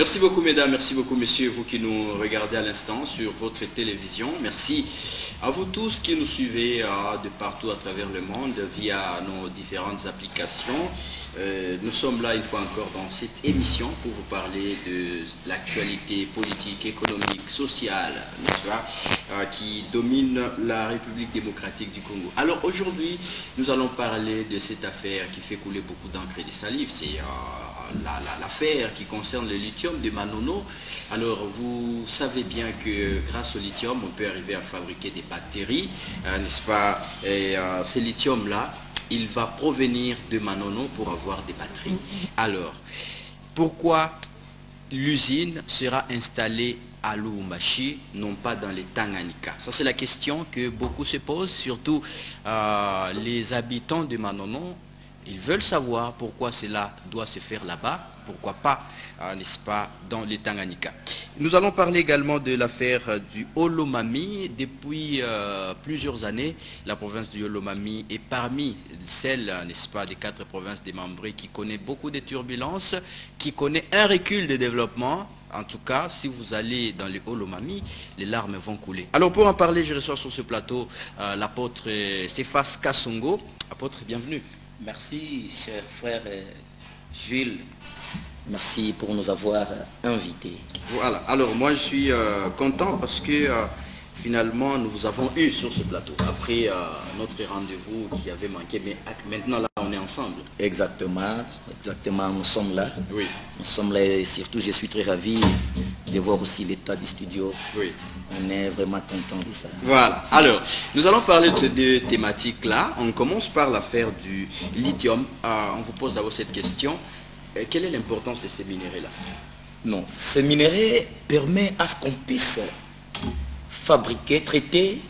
Merci beaucoup mesdames, merci beaucoup messieurs, vous qui nous regardez à l'instant sur votre télévision. Merci à vous tous qui nous suivez de partout à travers le monde via nos différentes applications. Nous sommes là une fois encore dans cette émission pour vous parler de l'actualité politique, économique, sociale, n'est-ce pas, qui domine la République démocratique du Congo. Alors aujourd'hui, nous allons parler de cette affaire qui fait couler beaucoup d'encre et de salive. C'est l'affaire qui concerne le lithium de Manono. Alors vous savez bien que grâce au lithium, on peut arriver à fabriquer des batteries, n'est-ce pas? Et ce lithium-là, il va provenir de Manono pour avoir des batteries. Alors, pourquoi l'usine sera installée à Lubumbashi, non pas dans les Tanganyika? Ça, c'est la question que beaucoup se posent, surtout les habitants de Manono. Ils veulent savoir pourquoi cela doit se faire là-bas, pourquoi pas, n'est-ce pas, dans les Tanganyika. Nous allons parler également de l'affaire du Olomami. Depuis plusieurs années, la province du Olomami est parmi celles, n'est-ce pas, des 4 provinces démembrées qui connaît beaucoup de turbulences, qui connaît un recul de développement. En tout cas, si vous allez dans les Olomami, les larmes vont couler. Alors pour en parler, je reçois sur ce plateau l'apôtre Cephas Kasongo. Apôtre, bienvenue. Merci, cher frère Jules. Merci pour nous avoir invités. Voilà, alors moi je suis content parce que finalement nous vous avons eu sur ce plateau. Après notre rendez-vous qui avait manqué, mais maintenant là on est ensemble. Exactement, nous sommes là. Oui. Nous sommes là et surtout je suis très ravi de voir aussi l'état du studio. Oui. On est vraiment content de ça. Voilà, alors nous allons parler de ces deux thématiques-là. On commence par l'affaire du lithium. On vous pose d'abord cette question. Quelle est l'importance de ces minéraux-là? Non, ces minéraux permettent à ce qu'on puisse fabriquer, traiter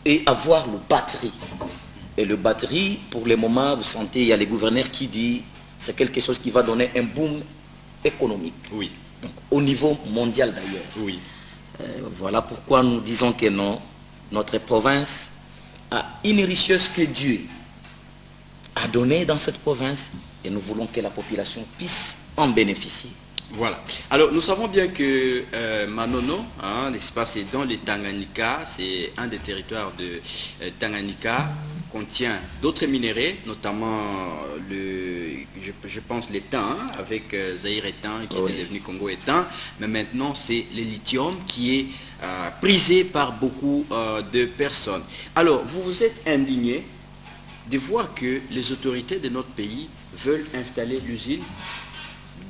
et avoir le batterie. Et le batterie, pour le moment, vous sentez, il y a les gouverneurs qui disent c'est quelque chose qui va donner un boom économique. Oui. Donc, au niveau mondial d'ailleurs. Oui. Voilà pourquoi nous disons que non, notre province a une richesse que Dieu a donnée dans cette province et nous voulons que la population puisse en bénéficier. Voilà. Alors nous savons bien que Manono, n'est-ce pas, c'est dans les Tanganyika, c'est un des territoires de Tanganyika, contient d'autres minéraux, notamment je pense l'étain, avec Zaïre étain qui était devenu Congo étain, mais maintenant c'est le lithium qui est prisé par beaucoup de personnes. Alors vous vous êtes indigné de voir que les autorités de notre pays veulent installer l'usine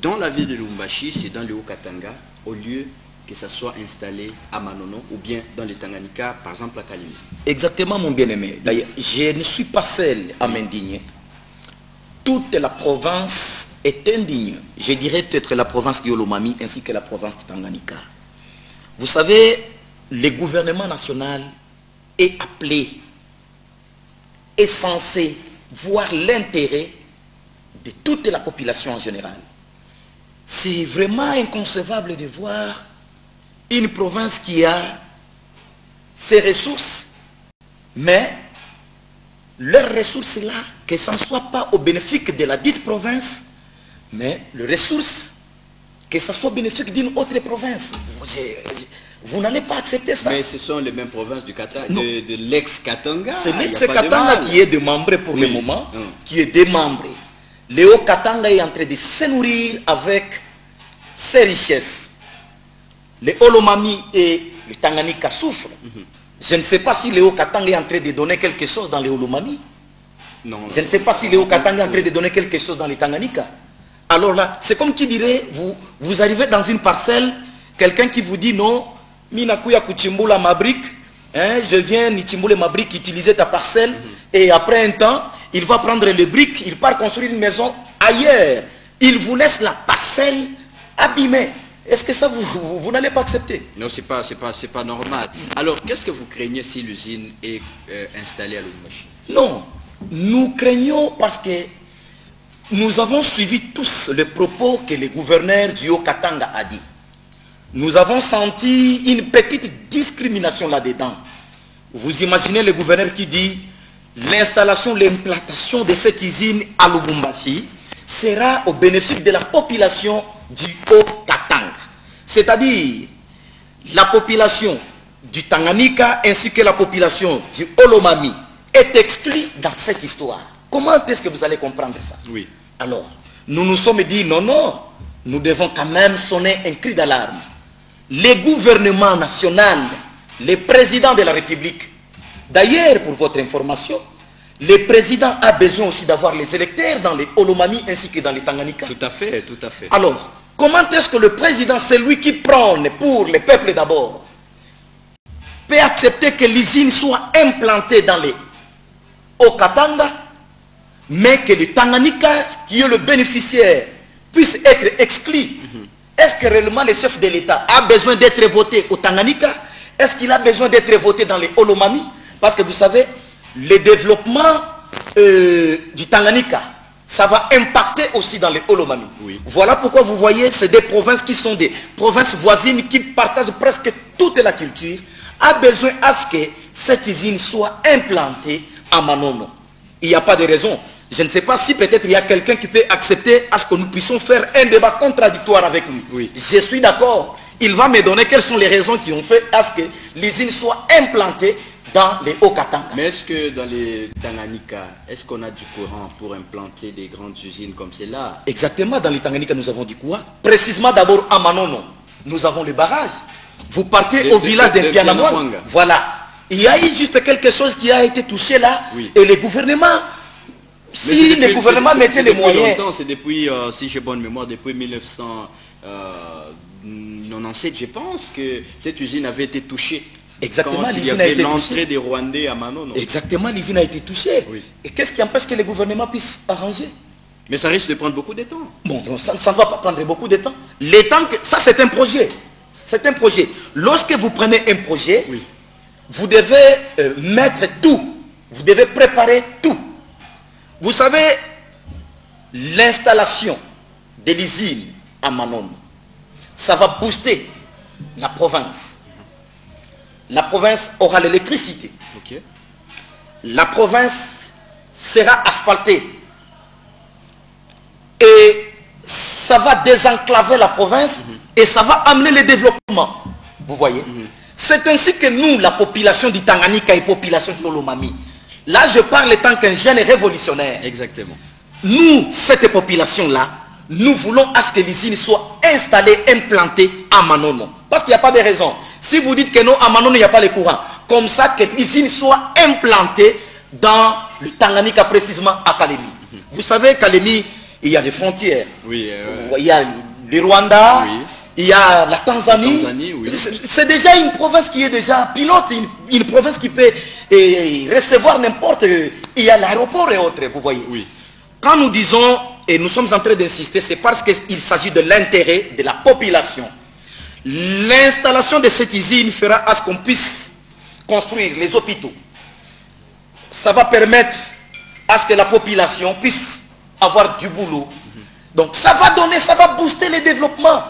dans la ville de Lubumbashi, c'est dans le Haut-Katanga, au lieu que ça soit installé à Manono ou bien dans les Tanganyika, par exemple à Kalimi. Exactement, mon bien-aimé. D'ailleurs, je ne suis pas seul à m'indigner. Toute la province est indigne. Je dirais peut-être la province du Olomami ainsi que la province de Tanganyika. Vous savez, le gouvernement national est appelé, est censé voir l'intérêt de toute la population en général. C'est vraiment inconcevable de voir une province qui a ses ressources, mais leurs ressources là, que ça ne soit pas au bénéfice de la dite province, mais les ressources, que ça soit bénéfique d'une autre province. Vous n'allez pas accepter ça. Mais ce sont les mêmes provinces du de l'ex-Katanga. C'est l'ex-Katanga qui est démembré pour le moment, qui est démembré. Le Haut-Katanga est en train de se nourrir avec ses richesses. Le Olomami et le Tanganyika souffrent. Je ne sais pas si le Haut-Katanga est en train de donner quelque chose dans le Olomami. Non. Je ne sais pas si le Haut-Katanga est en train de donner quelque chose dans le Tanganyika. Alors là, c'est comme qui dirait, vous arrivez dans une parcelle, quelqu'un qui vous dit non, Minakuya Kuchimbula ma brique, je viens Nichimbule ma brique utiliser ta parcelle, et après un temps, il va prendre le brique, il part construire une maison ailleurs. Il vous laisse la parcelle abîmée. Est-ce que ça, vous n'allez pas accepter? Non, c'est pas normal. Alors, qu'est-ce que vous craignez si l'usine est installée à Lubumbashi? Non, nous craignons parce que nous avons suivi tous les propos que le gouverneur du Haut-Katanga a dit. Nous avons senti une petite discrimination là-dedans. Vous imaginez le gouverneur qui dit l'installation, l'implantation de cette usine à Lubumbashi, sera au bénéfice de la population du Haut-Katanga. C'est-à-dire la population du Tanganyika ainsi que la population du Olomami est exclue dans cette histoire. Comment est-ce que vous allez comprendre ça? Oui. Alors, nous nous sommes dit non, non, nous devons quand même sonner un cri d'alarme. Les gouvernements nationaux, les présidents de la République, d'ailleurs, pour votre information, le président a besoin aussi d'avoir les électeurs dans les Olomami ainsi que dans les Tanganyika. Tout à fait, tout à fait. Alors, comment est-ce que le président, c'est lui qui prône pour le peuple d'abord, peut accepter que l'usine soit implantée dans les Haut-Katanga, mais que le Tanganyika, qui est le bénéficiaire, puisse être exclu? Est-ce que réellement le chef de l'État a besoin d'être voté au Tanganyika? Est-ce qu'il a besoin d'être voté dans les Olomami? Parce que vous savez, le développement du Tanganyika, ça va impacter aussi dans les Olomami. Oui. Voilà pourquoi vous voyez, c'est des provinces qui sont des provinces voisines qui partagent presque toute la culture, a besoin à ce que cette usine soit implantée à Manono. Il n'y a pas de raison. Je ne sais pas si peut-être il y a quelqu'un qui peut accepter à ce que nous puissions faire un débat contradictoire avec lui. Oui. Je suis d'accord. Il va me donner quelles sont les raisons qui ont fait à ce que l'usine soit implantée dans les Haut-Katanga. Mais est-ce que dans les Tanganyika, est-ce qu'on a du courant pour implanter des grandes usines comme celle-là? Exactement, dans les Tanganyika, nous avons du quoi? Précisément d'abord à Manono, nous avons le barrage. Vous partez au village de Bianamouanga. Voilà. Il y a eu juste quelque chose qui a été touché là. Oui. Et les gouvernements, si les gouvernements mettaient les moyens... C'est depuis, si j'ai bonne mémoire, depuis 1997, je pense que cette usine avait été touchée. Exactement, quand il y l'usine a avait été l'entrée touchée. des Rwandais à Manono. Exactement, l'usine a été touchée. Oui. Et qu'est-ce qui empêche que les gouvernements puissent arranger? Mais ça risque de prendre beaucoup de temps. Bon, ça ne va pas prendre beaucoup de temps. Les temps que, ça, c'est un projet. C'est un projet. Lorsque vous prenez un projet, Oui. vous devez mettre tout. Vous devez préparer tout. Vous savez, l'installation de l'usine à Manono, ça va booster la province. La province aura l'électricité. Ok. La province sera asphaltée. Et ça va désenclaver la province et ça va amener le développement. Vous voyez? C'est ainsi que nous, la population du Tanganyika et la population de Olomami, là je parle en tant qu'un jeune révolutionnaire. Exactement. Nous, cette population-là, nous voulons à ce que l'usine soit installée, implantée à Manono. Parce qu'il n'y a pas de raison. Si vous dites que non, à Manono, il n'y a pas le courant. Comme ça, que l'usine soit implantée dans le Tanganyika, précisément à Kalemi. Vous savez, Kalemi, il y a des frontières. Oui. Il y a le Rwanda, Oui. il y a la Tanzanie. Oui. C'est déjà une province qui est déjà pilote, une province qui peut recevoir n'importe... Il y a l'aéroport et autres, vous voyez. Oui. Quand nous disons, et nous sommes en train d'insister, c'est parce qu'il s'agit de l'intérêt de la population. L'installation de cette usine fera à ce qu'on puisse construire les hôpitaux. Ça va permettre à ce que la population puisse avoir du boulot. Donc ça va donner, ça va booster le développement.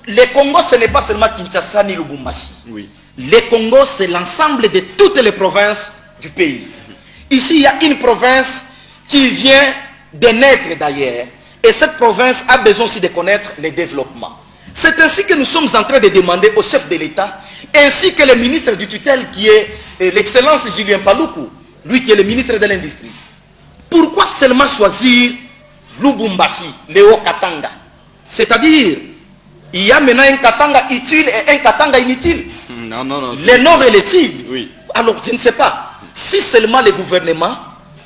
Le Congo, ce n'est pas seulement Kinshasa ni Lubumbashi. Oui. Le Congo, c'est l'ensemble de toutes les provinces du pays. Ici, il y a une province qui vient de naître d'ailleurs. Et cette province a besoin aussi de connaître le développement. C'est ainsi que nous sommes en train de demander au chef de l'État, ainsi que le ministre du tutelle qui est l'excellence Julien Paluku, lui qui est le ministre de l'Industrie. Pourquoi seulement choisir Lubumbashi, le Haut-Katanga? C'est-à-dire, il y a maintenant un Katanga utile et un Katanga inutile. Non, non, non. Le nord et le sud. Oui. Alors, je ne sais pas. Si seulement les gouvernements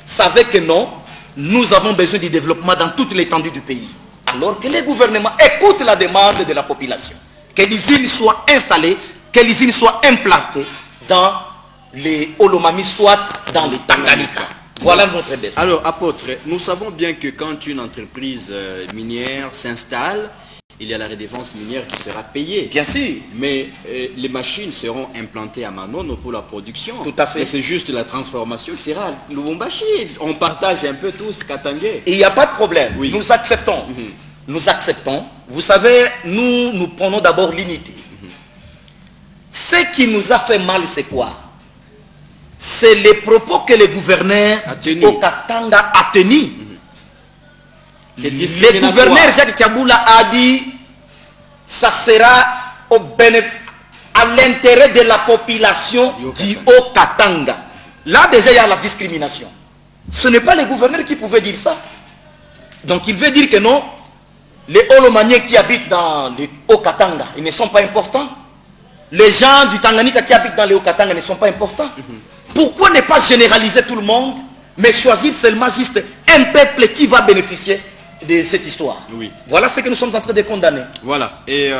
savaient que non, nous avons besoin du développement dans toute l'étendue du pays. Alors que les gouvernements écoutent la demande de la population. Que l'usine soit installée, que l'usine soit implantée dans les Olomami, soit dans les Tanganyika. Voilà notre défi. Alors, apôtre, nous savons bien que quand une entreprise minière s'installe, il y a la redevance minière qui sera payée. Bien sûr. Mais les machines seront implantées à Manono pour la production. Tout à fait. Et c'est juste la transformation qui sera à Lubumbashi. On partage un peu tous Katangais. Il n'y a pas de problème. Oui. Nous acceptons. Nous acceptons. Vous savez, nous prenons d'abord l'unité. Ce qui nous a fait mal, c'est quoi? C'est les propos que le gouverneur au Katanga a tenus. Le gouverneur Jacques Tiaboula a dit ça sera à l'intérêt de la population du Haut-Katanga. Là déjà il y a la discrimination. Ce n'est pas le gouverneur qui pouvait dire ça. Donc il veut dire que non, les Olomaniens qui habitent dans le Haut-Katanga, ils ne sont pas importants. Les gens du Tanganyika qui habitent dans le Haut-Katanga ne sont pas importants. Pourquoi ne pas généraliser tout le monde, mais choisir seulement juste un peuple qui va bénéficier de cette histoire? Oui. Voilà ce que nous sommes en train de condamner. Voilà. Et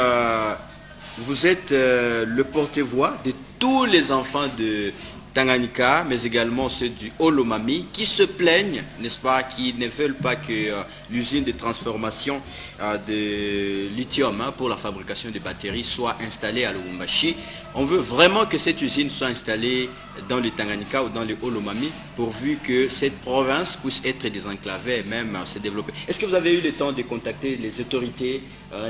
vous êtes le porte-voix de tous les enfants de Tanganyika, mais également ceux du Olomami, qui se plaignent, n'est-ce pas, qui ne veulent pas que l'usine de transformation de lithium pour la fabrication de batteries soit installée à Lubumbashi. On veut vraiment que cette usine soit installée dans le Tanganyika ou dans le Olomami, pourvu que cette province puisse être désenclavée et même se développer. Est-ce que vous avez eu le temps de contacter les autorités,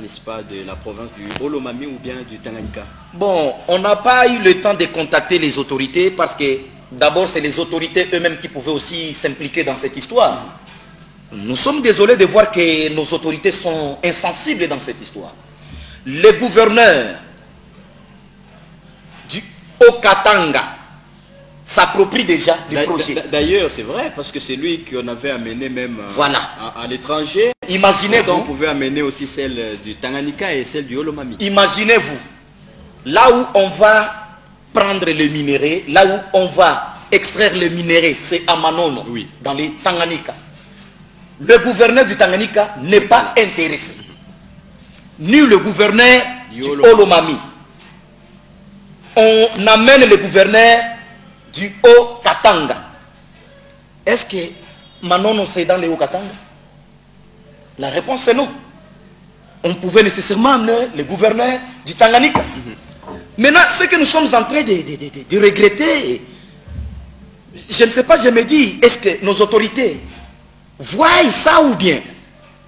n'est-ce pas, de la province du Olomami ou bien du Tanganyika? Bon, on n'a pas eu le temps de contacter les autorités parce que d'abord c'est les autorités eux-mêmes qui pouvaient aussi s'impliquer dans cette histoire. Nous sommes désolés de voir que nos autorités sont insensibles dans cette histoire. Le gouverneur du Haut-Katanga s'approprie déjà du projet. D'ailleurs, c'est vrai, parce que c'est lui qu'on avait amené même voilà. à l'étranger. Imaginez donc. On pouvait amener aussi celle du Tanganyika et celle du Olomami. Imaginez-vous, là où on va prendre le minerai, là où on va extraire le minerai, c'est à Manono, oui, dans les Tanganyika. Le gouverneur du Tanganyika n'est pas intéressé. Ni le gouverneur du Olomami. On amène le gouverneur du Haut-Katanga. Est-ce que Manono c'est dans le Haut-Katanga? La réponse c'est non. On pouvait nécessairement amener le gouverneur du Tanganyika. Maintenant, ce que nous sommes en train de regretter, je ne sais pas, je me dis, est-ce que nos autorités voient ça ou bien?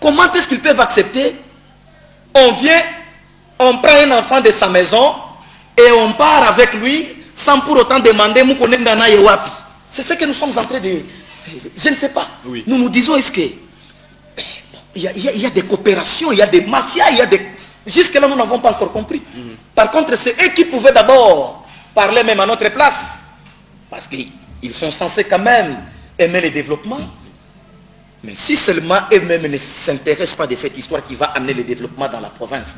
Comment est-ce qu'ils peuvent accepter? On vient, on prend un enfant de sa maison et on part avec lui sans pour autant demander Moukonendana Yewapi. C'est ce que nous sommes en train de... Je ne sais pas. Oui. Nous nous disons, est-ce que... Il y a des coopérations, il y a des mafias, il y a des... Jusque-là, nous n'avons pas encore compris. Par contre, c'est eux qui pouvaient d'abord parler même à notre place. Parce qu'ils sont censés quand même aimer le développement. Mais si seulement eux-mêmes ne s'intéressent pas de cette histoire qui va amener le développement dans la province,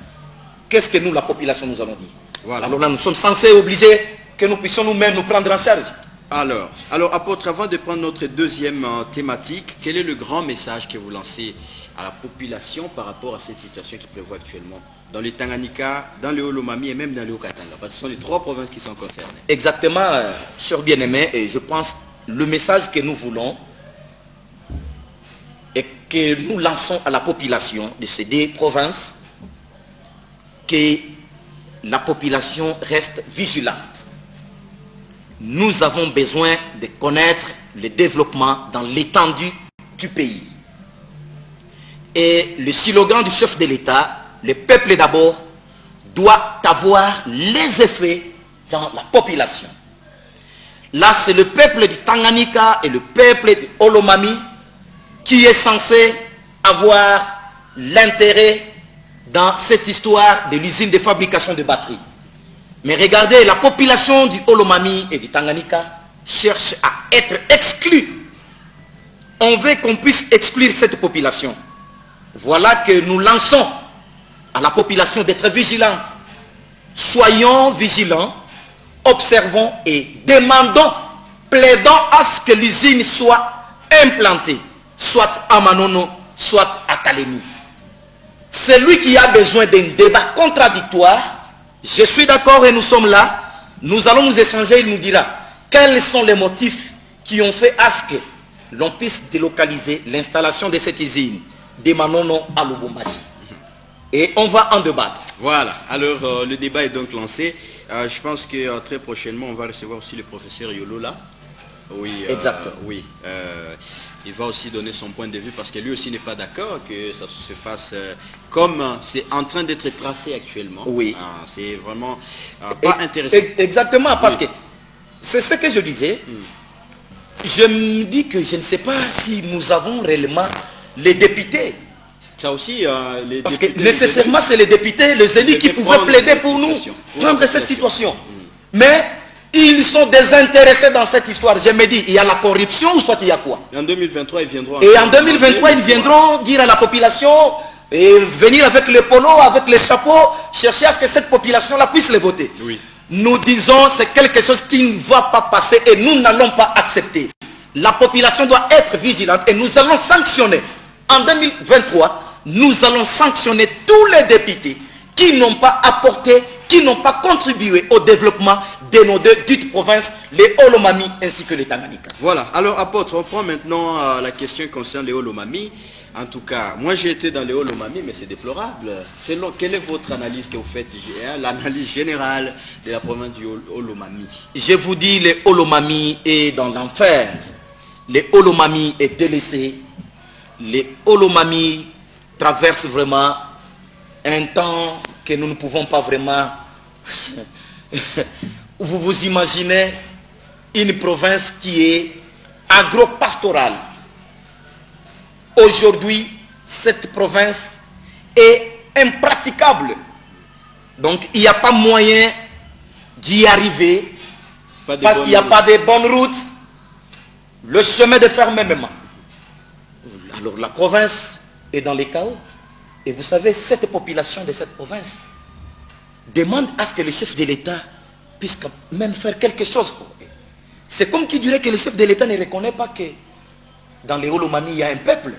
qu'est-ce que nous, la population, nous allons dire? Voilà. Alors là, nous sommes censés obliger que nous puissions nous-mêmes nous prendre en charge. Alors, apôtre, avant de prendre notre deuxième thématique, quel est le grand message que vous lancez à la population par rapport à cette situation qui prévoit actuellement dans le Tanganyika, dans le Olomami et même dans le Haut-Katanga? Parce que ce sont les trois provinces qui sont concernées. Exactement, cher bien-aimé, et je pense le message que nous voulons et que nous lançons à la population de ces deux provinces, que la population reste vigilante. Nous avons besoin de connaître le développement dans l'étendue du pays. Et le slogan du chef de l'État, le peuple d'abord, doit avoir les effets dans la population. Là, c'est le peuple du Tanganyika et le peuple du Olomami qui est censé avoir l'intérêt dans cette histoire de l'usine de fabrication de batteries. Mais regardez, la population du Olomami et du Tanganyika cherche à être exclue. On veut qu'on puisse exclure cette population. Voilà que nous lançons à la population d'être vigilante. Soyons vigilants, observons et demandons, plaidons à ce que l'usine soit implantée, soit à Manono, soit à Kalemi. Celui qui a besoin d'un débat contradictoire, je suis d'accord et nous sommes là, nous allons nous échanger, il nous dira quels sont les motifs qui ont fait à ce que l'on puisse délocaliser l'installation de cette usine de Manono à Lubumbashi. Et on va en débattre. Voilà, alors le débat est donc lancé. Je pense que très prochainement, on va recevoir aussi le professeur Yolola. Oui, exactement. Oui, il va aussi donner son point de vue parce que lui aussi n'est pas d'accord que ça se fasse comme c'est en train d'être tracé actuellement. Oui. C'est vraiment pas intéressant. Exactement, parce que c'est ce que je disais. Je me dis que je ne sais pas si nous avons réellement les députés Ça aussi, les Parce que députés, nécessairement, c'est les députés, les élus qui pouvaient plaider pour nous, prendre cette situation. Mais ils sont désintéressés dans cette histoire. Je me dis, il y a la corruption ou soit il y a quoi? Et en 2023, ils viendront. Et en 2023, ils viendront dire à la population, et venir avec les polos, avec les chapeaux, chercher à ce que cette population-là puisse les voter. Oui. Nous disons, c'est quelque chose qui ne va pas passer et nous n'allons pas accepter. La population doit être vigilante et nous allons sanctionner. En 2023, nous allons sanctionner tous les députés qui n'ont pas apporté, qui n'ont pas contribué au développement de nos deux dites provinces, les Olomami ainsi que les Tanganyika. Voilà. Alors, apôtre, on prend maintenant la question concernant les Olomami. En tout cas, moi j'ai été dans les Olomami, mais c'est déplorable. Selon, quelle est votre analyse que vous faites, l'analyse générale de la province du Olomami? Je vous dis, les Olomami est dans l'enfer. Les Olomami est délaissé. Les Olomami traversent vraiment un temps que nous ne pouvons pas vraiment... Vous vous imaginez une province qui est agro-pastorale. Aujourd'hui, cette province est impraticable. Donc, il n'y a pas moyen d'y arriver parce qu'il n'y a pas de bonnes routes. Le chemin de fer même. Alors, la province est dans les chaos. Et vous savez, cette population de cette province demande à ce que le chef de l'État puisse même faire quelque chose pour eux. C'est comme qui dirait que le chef de l'État ne reconnaît pas que dans les Olomami, il y a un peuple.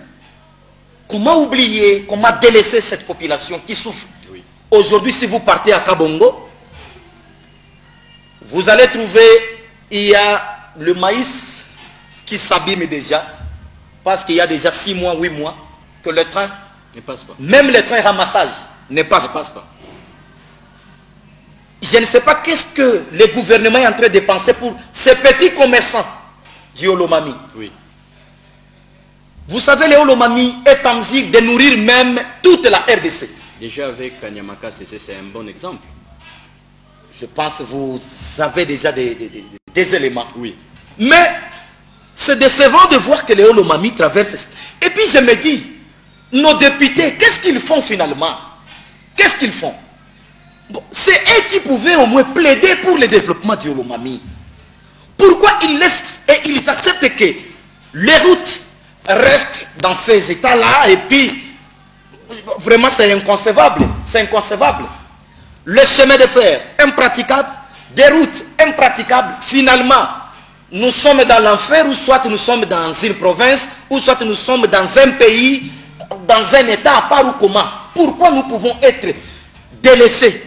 Comment oublier, comment délaisser cette population qui souffre? Oui. Aujourd'hui, si vous partez à Kabongo, vous allez trouver, il y a le maïs qui s'abîme déjà, parce qu'il y a déjà 6 mois, 8 mois, que le train ne passe pas. Même le train ramassage ne passe pas. Je ne sais pas qu'est-ce que le gouvernement est en train de penser pour ces petits commerçants du Olomami. Oui. Vous savez, les Olomami est en mesure de nourrir même toute la RDC. Déjà avec Kanyamaka, c'est un bon exemple. Je pense que vous avez déjà des éléments. Oui. Mais c'est décevant de voir que les Olomami traversent. Et puis je me dis, nos députés, qu'est-ce qu'ils font finalement? Qu'est-ce qu'ils font? Bon, c'est eux qui pouvaient au moins plaider pour le développement du Olomami. Pourquoi ils laissent et ils acceptent que les routes restent dans ces états-là et puis vraiment c'est inconcevable. C'est inconcevable. Le chemin de fer impraticable, des routes impraticables. Finalement, nous sommes dans l'enfer ou soit nous sommes dans une province ou soit nous sommes dans un pays, dans un état à part ou comment. Pourquoi nous pouvons être délaissés?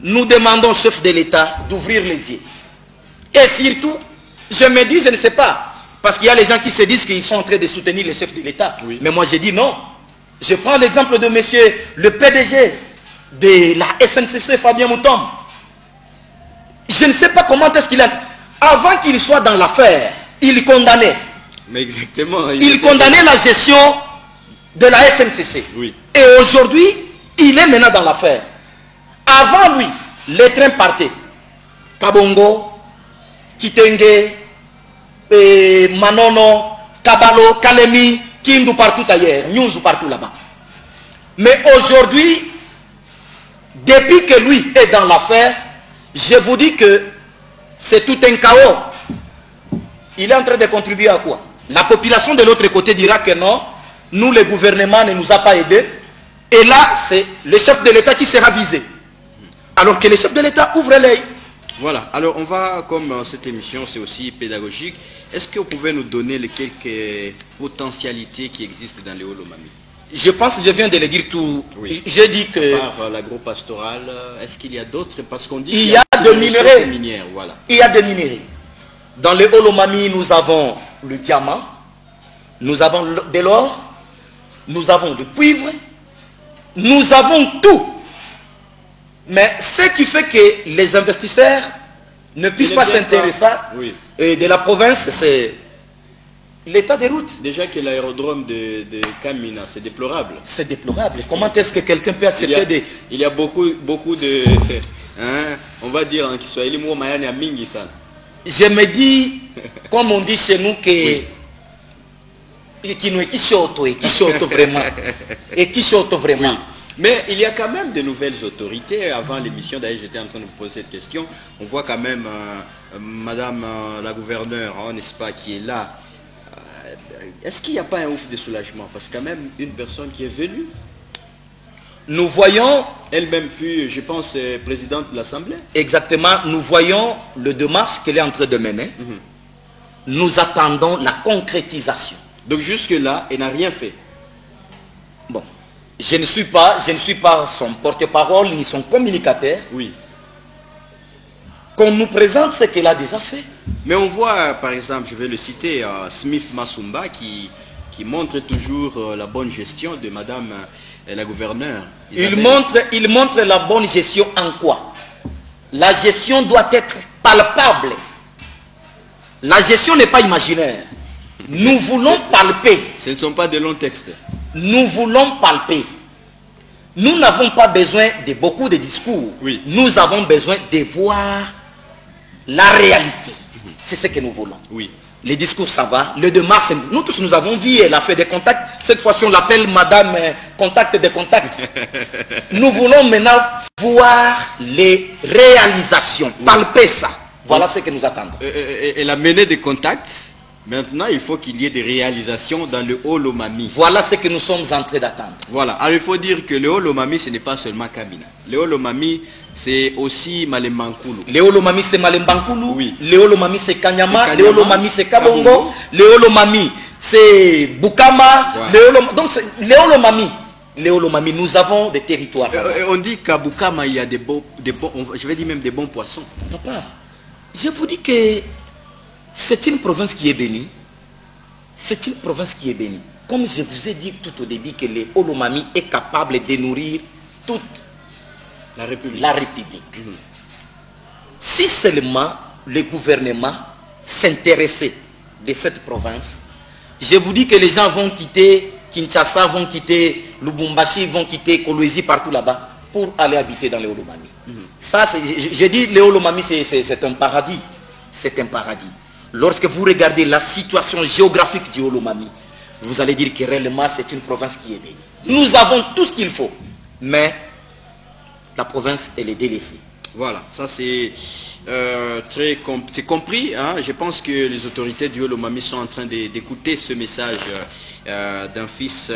Nous demandons au chef de l'État d'ouvrir les yeux. Et surtout, je me dis, je ne sais pas, parce qu'il y a les gens qui se disent qu'ils sont en train de soutenir le chef de l'État. Oui. Mais moi je dis non. Je prends l'exemple de monsieur le PDG de la SNCC, Fabien Mouton. Je ne sais pas comment est-ce qu'il a... Avant qu'il soit dans l'affaire, il condamnait. Mais exactement. Il condamnait la gestion de la SNCC. Oui. Et aujourd'hui, il est maintenant dans l'affaire. Avant lui, les trains partaient. Kabongo, Kitenge, Manono, Kabalo, Kalemi, Kindu partout ailleurs, Nyunzu partout là-bas. Mais aujourd'hui, depuis que lui est dans l'affaire, je vous dis que c'est tout un chaos. Il est en train de contribuer à quoi? La population de l'autre côté dira que non, nous le gouvernement ne nous a pas aidés. Et là, c'est le chef de l'État qui sera visé. Alors que le chef de l'État ouvre l'œil. Voilà, alors on va, comme cette émission c'est aussi pédagogique, est-ce que vous pouvez nous donner les quelques potentialités qui existent dans les Olomami? Je pense que je viens de le dire tout. Oui. J'ai dit que... À part l'agro-pastoral, est-ce qu'il y a d'autres? Parce qu'on dit il y a des minerais. Voilà. Il y a des minerais. Dans les Olomami, nous avons le diamant, nous avons de l'or, nous avons le cuivre, nous avons tout. Mais ce qui fait que les investisseurs ne puissent pas s'intéresser de la province, c'est l'état des routes. Déjà que l'aérodrome de Kamina, c'est déplorable. C'est déplorable. Comment est-ce que quelqu'un peut accepter des... Il y a beaucoup de... Hein, on va dire en Kiswahili, moi, Mayani a Mingi-san. Je me dis, comme on dit chez nous, que qui saute vraiment. Et qui saute vraiment. Oui. Mais il y a quand même de nouvelles autorités. Avant l'émission, d'ailleurs, j'étais en train de vous poser cette question. On voit quand même Madame la gouverneure, hein, n'est-ce pas, qui est là. Est-ce qu'il n'y a pas un ouf de soulagement? Parce que quand même, une personne qui est venue, nous voyons, elle-même fut, je pense, présidente de l'Assemblée. Exactement, nous voyons le 2 mars qu'elle est en train de mener. Nous attendons la concrétisation. Donc jusque-là, elle n'a rien fait. Bon, je ne suis pas son porte-parole ni son communicateur. Oui. Qu'on nous présente ce qu'elle a déjà fait. Mais on voit, par exemple, je vais le citer, Smith Masumba qui montre toujours la bonne gestion de Madame la gouverneure. Il montre la bonne gestion en quoi? La gestion doit être palpable. La gestion n'est pas imaginaire. Nous voulons palper. Ce ne sont pas de longs textes. Nous voulons palper. Nous n'avons pas besoin de beaucoup de discours. Oui. Nous avons besoin de voir la réalité. C'est ce que nous voulons. Oui. Les discours, ça va. Le 2 mars, nous tous, nous avons vu, elle a fait des contacts. Cette fois-ci, on l'appelle Madame Contact des contacts. Nous voulons maintenant voir les réalisations. Palper ça. Voilà ce que nous attendons. Elle a mené des contacts. Maintenant, il faut qu'il y ait des réalisations dans le Holomami. Voilà ce que nous sommes en train d'attendre. Voilà. Alors, il faut dire que le Holomami, ce n'est pas seulement Kamina. Le Holomami, c'est aussi Malembankulu. Le Holomami, c'est Malembankulu. Oui. Le Holomami, c'est Kanyama. Le Holomami, c'est Kabongo. Le Holomami, c'est Bukama. Voilà. Donc, le Holomami, nous avons des territoires. On dit qu'à Bukama, il y a des bons, je vais dire même des bons poissons. Papa, je vous dis que c'est une province qui est bénie. C'est une province qui est bénie. Comme je vous ai dit tout au début que le Holomami est capable de nourrir toute la République. Si seulement le gouvernement s'intéressait de cette province, je vous dis que les gens vont quitter Kinshasa, vont quitter Lubumbashi, vont quitter Kolwezi, partout là-bas, pour aller habiter dans le Holomami. Ça, je dis le Holomami, c'est un paradis. C'est un paradis. Lorsque vous regardez la situation géographique du Holomami, vous allez dire que réellement c'est une province qui est bénie. Nous avons tout ce qu'il faut, mais la province, elle est délaissée. Voilà, ça c'est c'est compris. Hein. Je pense que les autorités du Holomami sont en train d'écouter ce message d'un fils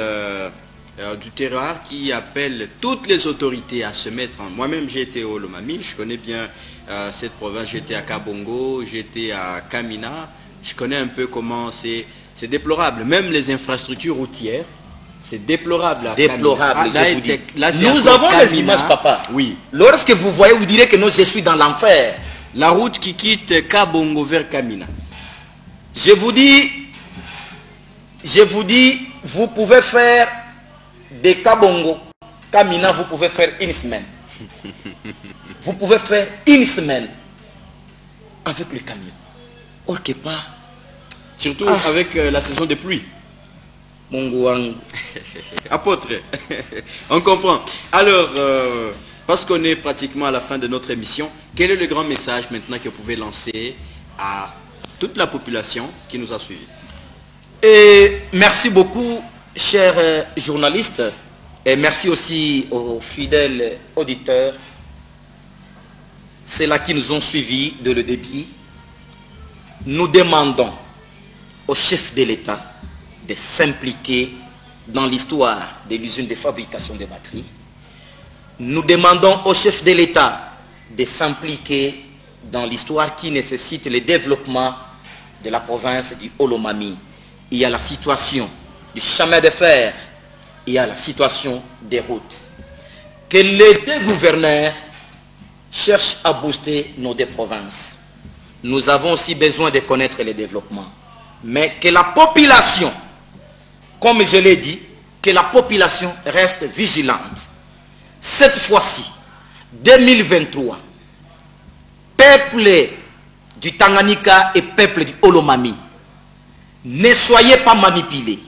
du terroir qui appelle toutes les autorités à se mettre en... Moi-même j'ai été au Holomami, je connais bien cette province, j'étais à Kabongo, j'étais à Kamina, je connais un peu comment c'est déplorable. Même les infrastructures routières, c'est déplorable. Déplorable, je vous dis. Nous avons les images, papa. Oui. Lorsque vous voyez, vous direz que non, je suis dans l'enfer. La route qui quitte Kabongo vers Kamina. Je vous dis, vous pouvez faire de Kabongo, Kamina, vous pouvez faire une semaine. Vous pouvez faire une semaine avec le camion. Or que pas. Surtout avec la saison des pluies. Apôtre, on comprend. Alors, parce qu'on est pratiquement à la fin de notre émission, quel est le grand message maintenant que vous pouvez lancer à toute la population qui nous a suivis? Et merci beaucoup, chers journalistes, et merci aussi aux fidèles auditeurs, ceux-là qui nous ont suivis de le début. Nous demandons au chef de l'État de s'impliquer dans l'histoire de l'usine de fabrication de batteries. Nous demandons au chef de l'État de s'impliquer dans l'histoire qui nécessite le développement de la province du Holomami. Il y a la situation du chemin de fer, il y a la situation des routes. Que les deux gouverneurs cherchent à booster nos deux provinces. Nous avons aussi besoin de connaître les développements. Mais que la population, comme je l'ai dit, que la population reste vigilante. Cette fois-ci, 2023, peuple du Tanganyika et peuple du Holomami, ne soyez pas manipulés.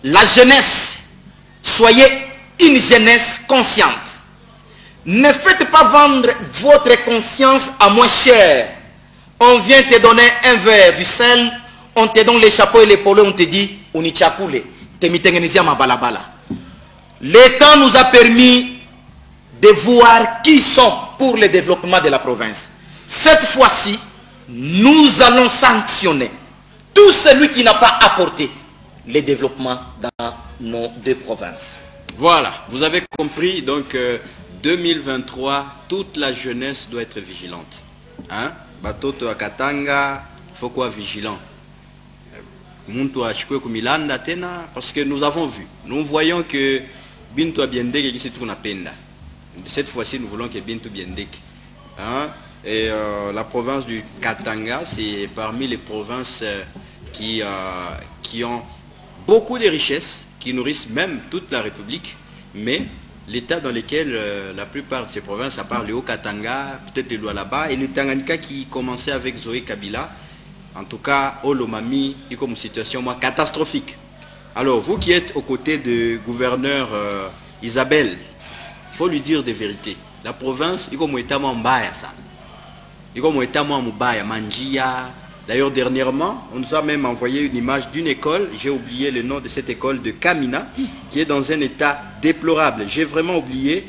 La jeunesse, soyez une jeunesse consciente. Ne faites pas vendre votre conscience à moins cher. On vient te donner un verre du sel, on te donne les chapeaux et les polos, on te dit, unichakule temitengenezia mabalabala. Le temps nous a permis de voir qui sont pour le développement de la province. Cette fois-ci, nous allons sanctionner tout celui qui n'a pas apporté le développement dans nos deux provinces. Voilà, vous avez compris, donc 2023, toute la jeunesse doit être vigilante. Hein? Batoto à Katanga, il faut quoi vigilant? Muntu achikwe kumilanda tena, parce que nous avons vu, nous voyons que Bintu Biendek qui se trouve à Penda. Cette fois-ci, nous voulons que Bintu Biendek. Hein? Et la province du Katanga, c'est parmi les provinces qui ont beaucoup de richesses, qui nourrissent même toute la République, mais l'état dans lequel la plupart de ces provinces, à part le Haut-Katanga, peut-être le Lualaba, et le Tanganyika qui commençait avec Zoé Kabila, en tout cas, Olomami, est comme une situation catastrophique. Alors, vous qui êtes aux côtés du gouverneur Isabelle, il faut lui dire des vérités. La province, il comme état mbaya ça. Il comme état mbaya manjia. D'ailleurs, dernièrement, on nous a même envoyé une image d'une école, j'ai oublié le nom de cette école de Kamina, qui est dans un état déplorable. J'ai vraiment oublié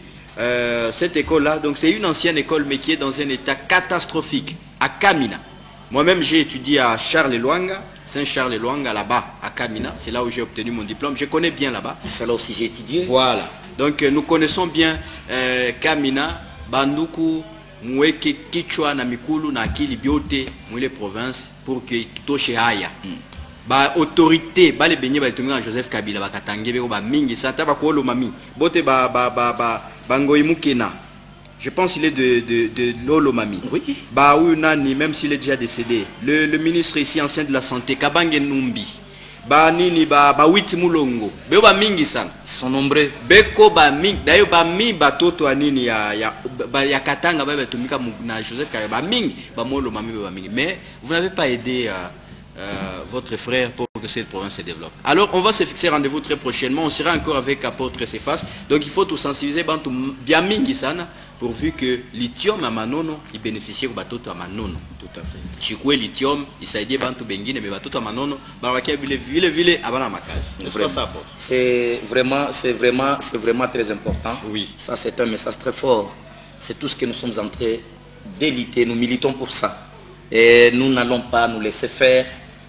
cette école-là. Donc, c'est une ancienne école, mais qui est dans un état catastrophique, à Kamina. Moi-même, j'ai étudié à Charles-Luanga, Saint-Charles-Luanga, là-bas, à Kamina. C'est là où j'ai obtenu mon diplôme. Je connais bien là-bas. C'est là aussi j'ai étudié. Voilà. Donc, nous connaissons bien Kamina, Banduku, Mweke, Kichwa, Namikulu, Nakili, Biote, Mwile province, pour que tout chez Haya. Ba autorité, ba les beignets, ba Joseph Kabila, ba Katangé, ba Mingi, Santa, ba Kuolo Mami, Bote, Bangoimukena. Je pense qu'il est de Lolomami. Oui. Bah oui, Nani, même s'il est déjà décédé. Le ministre ici, ancien de la santé, Kabange Numbi. Bah Nini, bah Wit Mulongo. Be ba mingi san. Ils sont nombreux. Beko ba mingi. D'ailleurs, ba mi ba toto anini ya Katanga, ba tumika na Joseph Kabila. Ba mingi, ba Molomami, ba mingi. Mais vous n'avez pas aidé votre frère pour que cette province se développe. Alors, on va se fixer rendez-vous très prochainement. On sera encore avec Apôtre Cephas. Donc, il faut tout sensibiliser bantu bien mingi sana. Pourvu que lithium à Manono, il bénéficie au bateau à Manono. Tout à fait. Chikoué lithium, il s'aide bantu bengine, mais bateau à Manono, barakia vile avant la macage. N'est-ce pas ça, apôtre? C'est vraiment très important. Oui. Ça, c'est un message très fort. C'est tout ce que nous sommes en train d'éliter. Nous militons pour ça. Et nous n'allons pas nous laisser faire.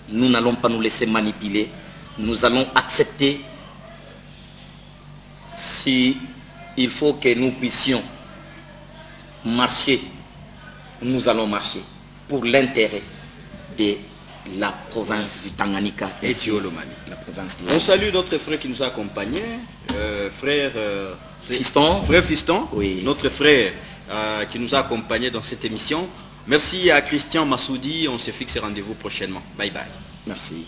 Nous n'allons pas nous laisser manipuler. Nous allons accepter si il faut que nous puissions marcher, nous allons marcher pour l'intérêt de la province du Tanganyika et du Olomami. On salue notre frère qui nous a accompagnés, frère Fiston, oui. Notre frère qui nous a accompagnés dans cette émission. Merci à Christian Massoudi, on se fixe rendez-vous prochainement. Bye bye. Merci.